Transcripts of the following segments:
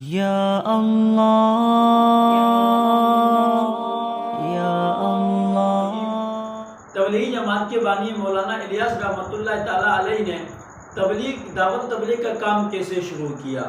یا اللہ یا اللہ۔ تبلیغی جماعت کے بانی مولانا الیاس رحمۃ اللہ تعالیٰ علیہ نے دعوت تبلیغ کا کام کیسے شروع کیا؟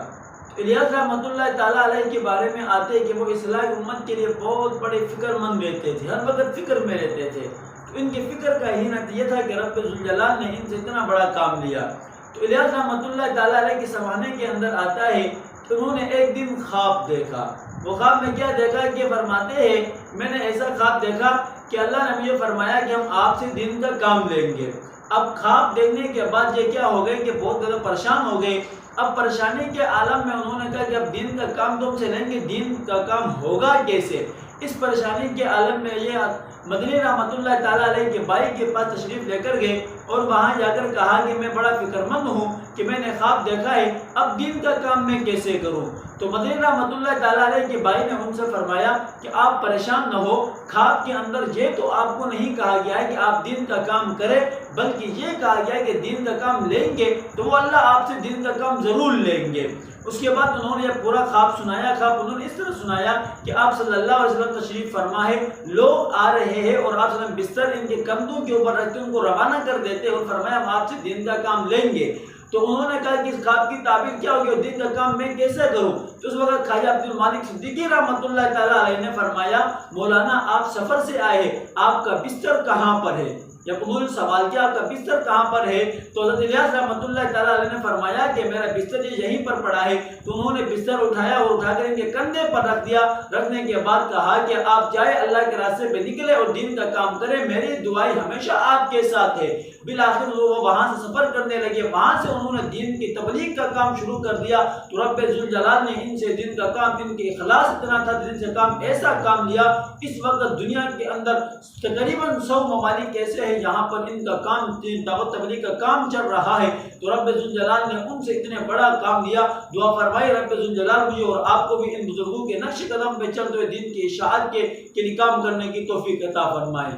الیاس رحمۃ اللہ تعالیٰ علیہ کے بارے میں آتے کہ وہ اصلاح امت کے لیے بہت بڑے فکر مند رہتے تھے، ہر وقت فکر میں رہتے تھے۔ تو ان کے فکر کا ہی نتیجہ یہ تھا کہ رب ذوالجلال نے ان سے اتنا بڑا کام لیا۔ تو الیاس رحمۃ اللہ تعالیٰ علیہ کے زمانے کے اندر آتا ہے کہ انہوں نے ایک دن خواب دیکھا۔ وہ خواب میں کیا دیکھا کہ فرماتے ہیں میں نے ایسا خواب دیکھا کہ اللہ نے مجھے فرمایا کہ ہم آپ سے دین کا کام لیں گے۔ اب خواب دیکھنے کے بعد یہ کیا ہو گئے کہ بہت زیادہ پریشان ہو گئے۔ اب پریشانی کے عالم میں انہوں نے کہا کہ اب دین کا کام تم سے لیں گے، دین کا کام ہوگا کیسے؟ اس پریشانی کے عالم میں یہ مدنی رحمۃ اللہ تعالیٰ علیہ کے بھائی کے پاس تشریف لے کر گئے اور وہاں جا کر کہا کہ میں بڑا فکر مند ہوں کہ میں نے خواب دیکھا ہے، اب دین کا کام میں کیسے کروں؟ تو مدنی رحمۃ اللہ تعالیٰ علیہ کے بھائی نے ان سے فرمایا کہ آپ پریشان نہ ہو، خواب کے اندر یہ تو آپ کو نہیں کہا گیا ہے کہ آپ دین کا کام کریں، بلکہ یہ کہا گیا ہے کہ دین کا کام لیں گے تو وہ اللہ آپ سے دین کا کام ضرور لیں گے۔ اس کے بعد انہوں نے یہ پورا خواب سنایا۔ خواب انہوں نے اس طرح سنایا کہ آپ صلی اللہ علیہ وسلم تشریف فرما ہے، لوگ آ رہے ہیں اور آپ صلی اللہ علیہ وسلم بستر ان کے کندھوں کے اوپر رکھتے ان کو روانہ کر دیتے اور فرمایا ہم آپ سے دین کا کام لیں گے۔ تو انہوں نے کہا کہ اس خواب کی تعبیر کیا ہوگی اور دین کا کام میں کیسے کروں؟ تو اس وقت خواجہ عبد المالک صدیقی رحمۃ اللہ تعالیٰ علیہ نے فرمایا مولانا آپ سفر سے آئے، آپ کا بستر کہاں پر ہے؟ جب انہوں نے سوال کیا آپ کا بستر کہاں پر ہے تو حضرت الیاس رحمۃ اللہ تعالیٰ علیہ نے فرمایا کہ میرا بستر یہیں پر پڑا ہے۔ تو انہوں نے بستر اٹھایا اور اٹھا کر ان کے کندھے پر رکھ دیا۔ رکھنے کے بعد کہا کہ آپ جائے اللہ کے راستے پہ نکلے اور دین کا کام کریں، میری دعائیں ہمیشہ آپ کے ساتھ ہے۔ بالآخر وہ وہاں سے سفر کرنے لگے، وہاں سے انہوں نے دین کی تبلیغ کا کام شروع کر دیا۔ تو رب ذوالجلال نے ان سے دین کا کام، ان کے اخلاص اتنا تھا دین سے کام ایسا کام لیا۔ اس وقت دنیا کے اندر تقریباً 100 ممالک ایسے ہیں جہاں پر ان کا کام دعوت تبلیغ کا کام چل رہا ہے۔ تو رب ذوالجلال نے ان سے اتنے بڑا کام لیا۔ دعا فرمائی رب ذوالجلال مجھے اور آپ کو بھی ان بزرگوں کے نقش قدم پہ چلتے ہوئے دین کی اشاعت کے لیے کام کرنے کی توفیق عطا فرمائے۔